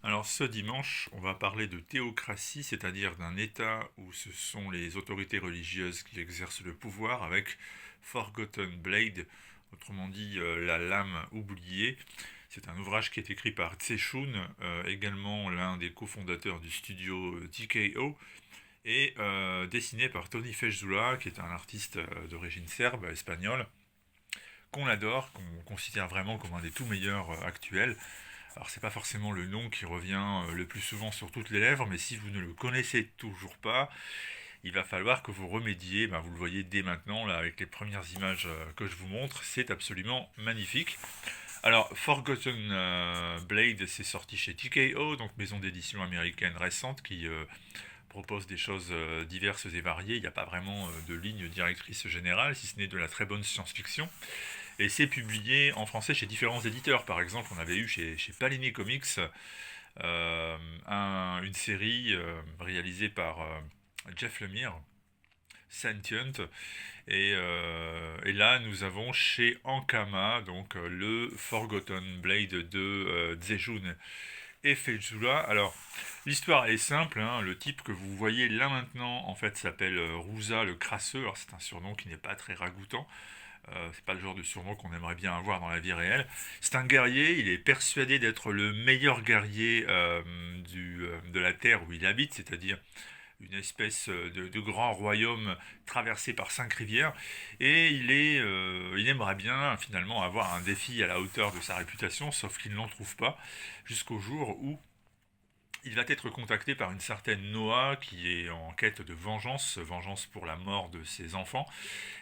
Alors ce dimanche, on va parler de théocratie, c'est-à-dire d'un État où ce sont les autorités religieuses qui exercent le pouvoir avec Forgotten Blade, autrement dit la lame oubliée. C'est un ouvrage qui est écrit par Tse Shun, également l'un des cofondateurs du studio TKO, et dessiné par Tony Fejzula, qui est un artiste d'origine serbe, espagnol, qu'on adore, qu'on considère vraiment comme un des tout meilleurs actuels. Alors c'est pas forcément le nom qui revient le plus souvent sur toutes les lèvres, mais si vous ne le connaissez toujours pas, il va falloir que vous remédiez. Ben, vous le voyez dès maintenant là avec les premières images que je vous montre, c'est absolument magnifique. Alors Forgotten Blade, c'est sorti chez TKO, donc maison d'édition américaine récente qui propose des choses diverses et variées. Il n'y a pas vraiment de ligne directrice générale, si ce n'est de la très bonne science-fiction. Et c'est publié en français chez différents éditeurs. Par exemple, on avait eu chez Panini Comics une série réalisée par Jeff Lemire, Sentient. Et là, nous avons chez Ankama, donc le Forgotten Blade de Zejun et Fejzula. Alors, l'histoire est simple, hein. Le type que vous voyez là maintenant, en fait, s'appelle Rouza le Crasseux. Alors, c'est un surnom qui n'est pas très ragoûtant. C'est pas le genre de surnom qu'on aimerait bien avoir dans la vie réelle. C'est un guerrier, il est persuadé d'être le meilleur guerrier de la terre où il habite, c'est-à-dire une espèce de grand royaume traversé par 5 rivières, et il aimerait bien finalement avoir un défi à la hauteur de sa réputation, sauf qu'il n'en trouve pas, jusqu'au jour où il va être contacté par une certaine Noah qui est en quête de vengeance, vengeance pour la mort de ses enfants,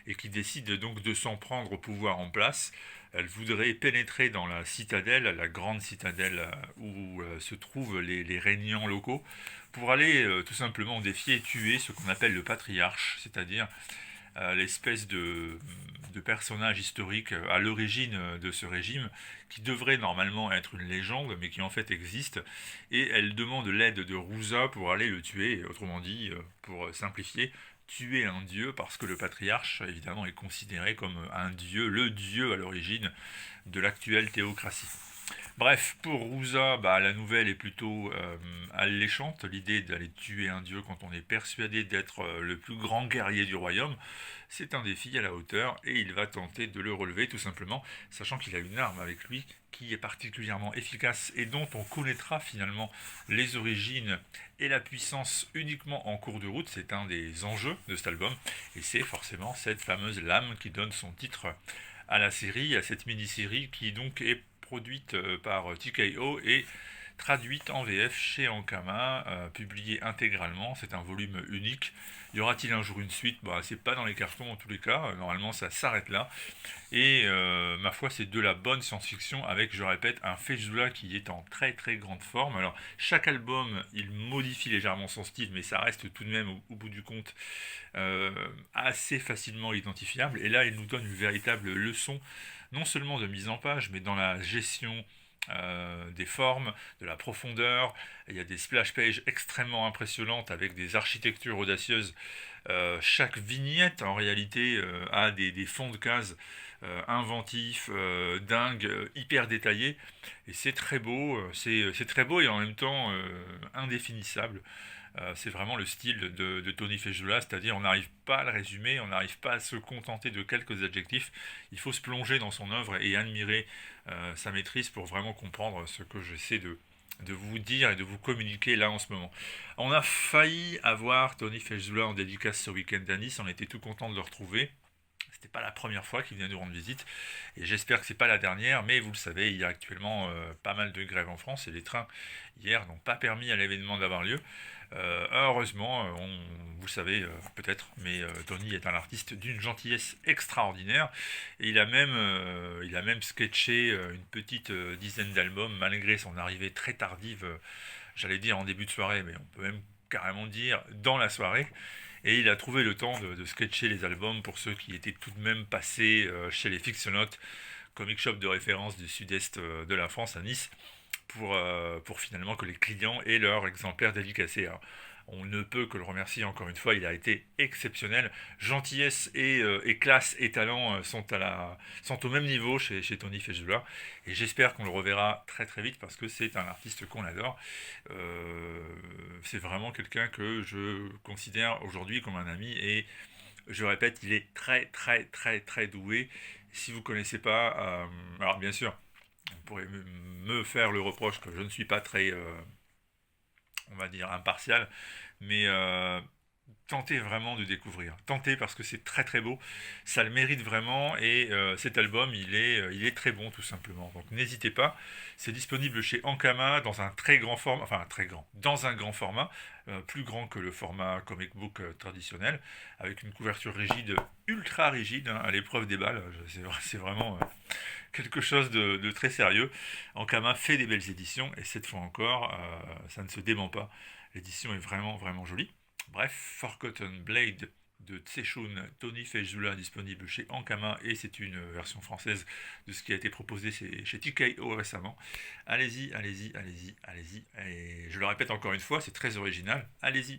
et qui décide donc de s'en prendre au pouvoir en place. Elle voudrait pénétrer dans la citadelle, la grande citadelle où se trouvent les régnants locaux, pour aller tout simplement défier et tuer ce qu'on appelle le patriarche, c'est-à-dire l'espèce de personnage historique à l'origine de ce régime, qui devrait normalement être une légende, mais qui en fait existe, et elle demande l'aide de Rouza pour aller le tuer, autrement dit, pour simplifier, tuer un dieu, parce que le patriarche, évidemment, est considéré comme un dieu, le dieu à l'origine de l'actuelle théocratie. Bref, pour Rouza, bah, la nouvelle est plutôt alléchante. L'idée d'aller tuer un dieu quand on est persuadé d'être le plus grand guerrier du royaume, c'est un défi à la hauteur et il va tenter de le relever tout simplement, sachant qu'il a une arme avec lui qui est particulièrement efficace et dont on connaîtra finalement les origines et la puissance uniquement en cours de route. C'est un des enjeux de cet album et c'est forcément cette fameuse lame qui donne son titre à la série, à cette mini-série qui donc est produite par TKO et traduite en VF chez Ankama, publiée intégralement. C'est un volume unique. Y aura-t-il un jour une suite? Bah, c'est pas dans les cartons en tous les cas. Normalement, ça s'arrête là. Et ma foi, c'est de la bonne science-fiction avec, je répète, un Fejzula qui est en très très grande forme. Alors, chaque album, il modifie légèrement son style, mais ça reste tout de même, au bout du compte, euh, assez facilement identifiable. Et là, il nous donne une véritable leçon, non seulement de mise en page, mais dans la gestion des formes, de la profondeur. Il y a des splash pages extrêmement impressionnantes avec des architectures audacieuses. Chaque vignette, en réalité, a des fonds de cases inventifs, dingues, hyper détaillés. Et c'est très beau. C'est très beau et en même temps indéfinissable. C'est vraiment le style de Tony Fejula, c'est-à-dire on n'arrive pas à le résumer, on n'arrive pas à se contenter de quelques adjectifs, il faut se plonger dans son œuvre et admirer sa maîtrise pour vraiment comprendre ce que j'essaie de vous dire et de vous communiquer là en ce moment. On a failli avoir Tony Fejula en dédicace ce week-end à Nice, on était tout content de le retrouver. C'était pas la première fois qu'il vient nous rendre visite et j'espère que c'est pas la dernière, mais vous le savez, il y a actuellement pas mal de grèves en France et les trains hier n'ont pas permis à l'événement d'avoir lieu. Heureusement, vous le savez peut-être, mais Tony est un artiste d'une gentillesse extraordinaire et il a même sketché une petite dizaine d'albums malgré son arrivée très tardive, j'allais dire en début de soirée, mais on peut même carrément dire dans la soirée. Et il a trouvé le temps de sketcher les albums pour ceux qui étaient tout de même passés chez les Fictionautes, comic shop de référence du sud-est de la France à Nice, pour finalement que les clients aient leur exemplaire dédicacé. Alors, On ne peut que le remercier encore une fois, il a été exceptionnel. Gentillesse et classe et talent sont au même niveau chez Tony Fejula. Et j'espère qu'on le reverra très très vite parce que c'est un artiste qu'on adore. C'est vraiment quelqu'un que je considère aujourd'hui comme un ami et je répète, il est très très très très doué. Si vous ne connaissez pas, alors bien sûr, vous pourrez me faire le reproche que je ne suis pas très, on va dire, impartial, mais tentez vraiment de découvrir. Tentez parce que c'est très très beau, ça le mérite vraiment et cet album il est très bon tout simplement. Donc n'hésitez pas, c'est disponible chez Ankama dans un très grand format, enfin très grand, dans un grand format, plus grand que le format comic book traditionnel, avec une couverture rigide, ultra rigide, hein, à l'épreuve des balles. C'est vraiment quelque chose de très sérieux. Ankama fait des belles éditions et cette fois encore, ça ne se dément pas. L'édition est vraiment vraiment jolie. Bref, Forgotten Blade de Tsechun Tony Fejula disponible chez Ankama et c'est une version française de ce qui a été proposé chez TKO récemment. Allez-y, allez-y, allez-y, allez-y. Et je le répète encore une fois, c'est très original. Allez-y.